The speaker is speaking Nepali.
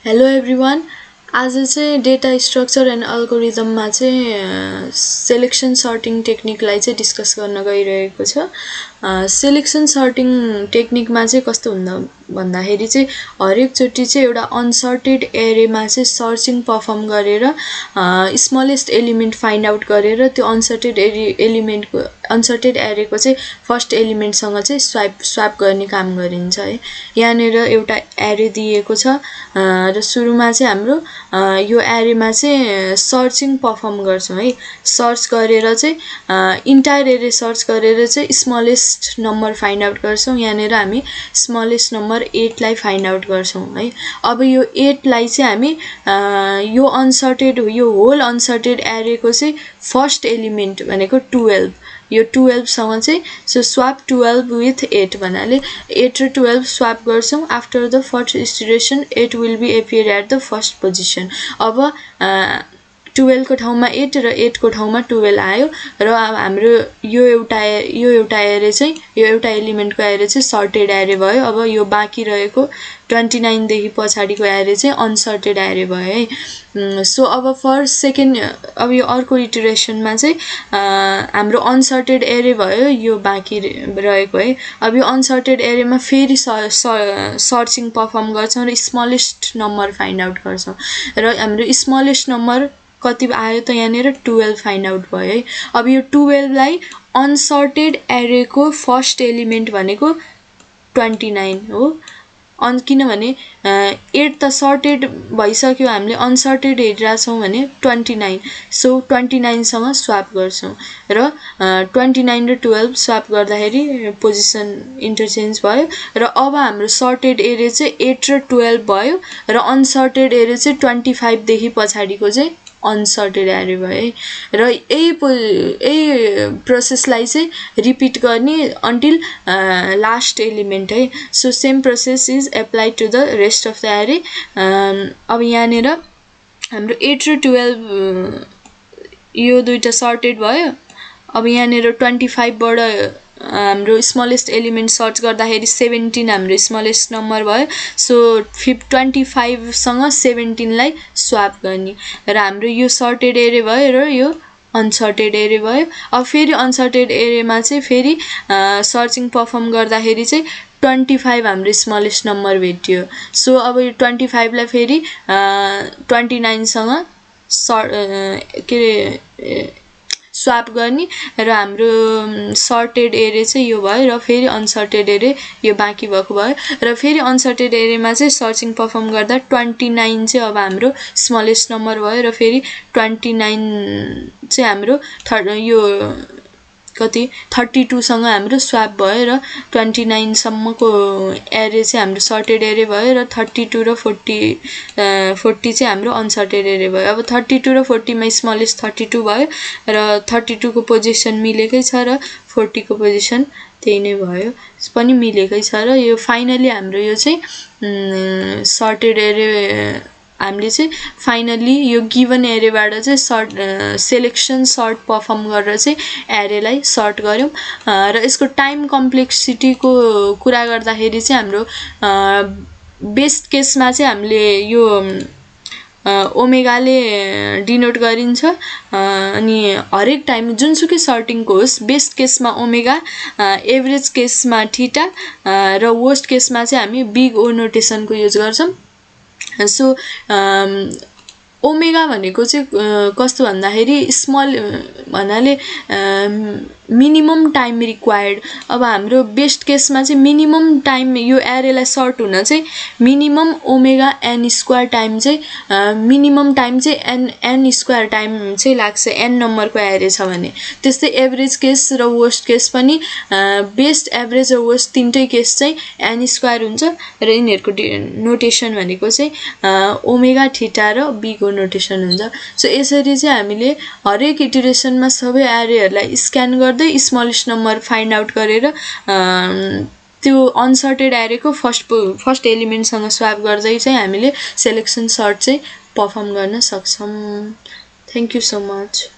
Hello everyone. आज चाहिँ डेटा स्ट्रक्चर एन्ड अल्गोरिदममा चाहिँ सेलेक्सन सर्टिङ टेक्निकलाई चाहिँ डिस्कस गर्न गइरहेको छ। सेलेक्सन सर्टिङ टेक्निकमा चाहिँ कस्तो हुन्छ भन्दाखेरि चाहिँ हरेक चोटी चाहिँ एउटा अनसर्टेड एरेमा चाहिँ सर्चिङ परफर्म गरेर स्मलेस्ट एलिमेन्ट फाइन्ड आउट गरेर त्यो अनसर्टेड एरेको चाहिँ फर्स्ट एलिमेन्टसँग चाहिँ स्वाप गर्ने काम गरिन्छ है। यहाँनिर एउटा एरे दिएको छ र सुरुमा चाहिँ हाम्रो यो एरेमा चाहिँ सर्चिङ परफर्म गर्छौं है। सर्च गरेर चाहिँ इन्टायर एरे सर्च गरेर चाहिँ स्मलेस्ट नम्बर फाइन्ड आउट गर्छौं। यहाँनिर हामी स्मलेस्ट नम्बर 8 लाई फाइन्ड आउट गर्छौं है। अब यो 8 लाई चाहिँ हामी यो होल अनसर्टेड एरेको चाहिँ फर्स्ट एलिमेन्ट भनेको 12 यो 12 सँग चाहिँ सो स्वाप 12 with 8 भन्नाले 8 र 12 स्वाप गर्छौं। After the first iteration 8 will be appear at the first position। अब 12 को ठाउँमा 8 र 8 को ठाउँमा 12 आयो र अब हाम्रो यो एउटा एरे चाहिँ यो एउटा एलिमेन्टको एरे चाहिँ सर्टेड एरे भयो। अब यो बाँकी रहेको 29 देखि पछाडीको एरे चाहिँ अनसर्टेड एरे भयो है। सो अब फर्स्ट सेकेन्ड अब यो अर्को इटरेसनमा चाहिँ हाम्रो अनसर्टेड एरे भयो यो बाँकी रहेको है। अब यो अनसर्टेड एरेमा फेरि सर्चिङ परफर्म गर्छौं र स्मलेस्ट नम्बर फाइन्ड आउट गर्छौं र हाम्रो स्मलेस्ट नम्बर कति आयो त यहाँनिर 12 फाइन्ड आउट भयो है। अब यो 12 लाई अनसर्टेड एरेको फर्स्ट एलिमेन्ट भनेको 29 हो। किनभने 8 त सर्टेड भइसक्यो, हामीले अनसर्टेड हेरिरहेछौं भने 29 सो 29 सँग स्वाप गर्छौं र 29 र 12 स्वाप गर्दाखेरि पोजिसन इन्टरचेन्ज भयो र अब हाम्रो सर्टेड एरे चाहिँ 8 र 12 भयो र अनसर्टेड एरे चाहिँ 25 देखि पछाडीको चाहिँ अनसर्टेड एरे भयो र यही प्रोसेसलाई चाहिँ रिपिट गर्ने अन्टिल लास्ट एलिमेन्ट है। So same process is applied to the rest of the array. अब यहाँनिर हाम्रो 8 र 12 यो दुईटा सर्टेड भयो। अब यहाँनिर 25 बाट हाम्रो स्मलेस्ट एलिमेन्ट सर्च गर्दाखेरि 17 हाम्रो स्मलेस्ट नम्बर भयो। सो 25 सँग 17 लाई स्वाप गर्ने र हाम्रो यो सर्टेड एरे भयो र यो अनसर्टेड एरे भयो। अब फेरि अनसर्टेड एरेमा चाहिँ फेरि सर्चिङ परफर्म गर्दाखेरि चाहिँ 25 हाम्रो स्मलेस्ट नम्बर भेटियो। सो अब यो 25 लाई फेरि 29 सँग स्वाप गर्ने र हाम्रो सर्टेड एरे चाहिँ यो भयो र फेरि अनसर्टेड एरे यो बाँकी भएको भयो र फेरि अनसर्टेड एरेमा चाहिँ सर्चिङ परफर्म गर्दा 29 चाहिँ अब हाम्रो स्मलेस्ट नम्बर भयो र फेरि 29 चाहिँ हाम्रो यो कति 32 सँग हाम्रो स्वाप भयो र 29 सम्मको एरे चाहिँ हाम्रो सर्टेड एरे भयो र 32 र 40 चाहिँ हाम्रो अनसर्टेड एरे भयो। अब 32 र 40 मा स्मलेस्ट 32 भयो र 32 को पोजिसन मिलेकै छ र 40 को पोजिसन त्यही नै भयो पनि मिलेकै छ र यो फाइनली हाम्रो यो चाहिँ सर्टेड एरे हामीले चाहिँ फाइनली यो गिवन एरेबाट चाहिँ सेलेक्सन सर्ट परफर्म गरेर चाहिँ एरेलाई सर्ट गर्यौं र यसको टाइम कम्प्लेक्सिटीको कुरा गर्दाखेरि चाहिँ हाम्रो बेस्ट केसमा चाहिँ हामीले यो ओमेगाले डिनोट गरिन्छ अनि हरेक टाइम जुनसुकै सर्टिङको होस् बेस्ट केसमा ओमेगा, एभरेज केसमा थीटा र वर्स्ट केसमा चाहिँ हामी बिग ओ नोटेसनको युज गर्छौं। सो ओमेगा भनेको चाहिँ कस्तो भन्दाखेरि स्मल भन्नाले मिनिमम टाइम रिक्वायर्ड। अब हाम्रो बेस्ट केसमा चाहिँ मिनिमम टाइम यो एरेलाई सर्ट हुन चाहिँ minimum omega n square time चाहिँ मिनिमम टाइम चाहिँ n स्क्वायर टाइम चाहिँ लाग्छ n नम्बरको एरे छ भने। त्यस्तै एभरेज केस र वर्स्ट केस पनि बेस्ट, एभरेज र वर्स्ट तीनटै केस चाहिँ n स्क्वायर हुन्छ र यिनीहरुको नोटेसन भनेको चाहिँ ओमेगा, थीटा र बिग ओ नोटेसन हुन्छ। सो यसरी चाहिँ हामीले हरेक इटरेसनमा सबै एरेहरुलाई स्क्यान गर्दै स्मलेस्ट नम्बर फाइन्ड आउट गरेर त्यो अनसर्टेड एरेको फर्स्ट एलिमेन्टसँग स्वाप गर्दै चाहिँ हामीले सेलेक्सन सर्ट चाहिँ परफर्म गर्न सक्छौं। Thank you so much.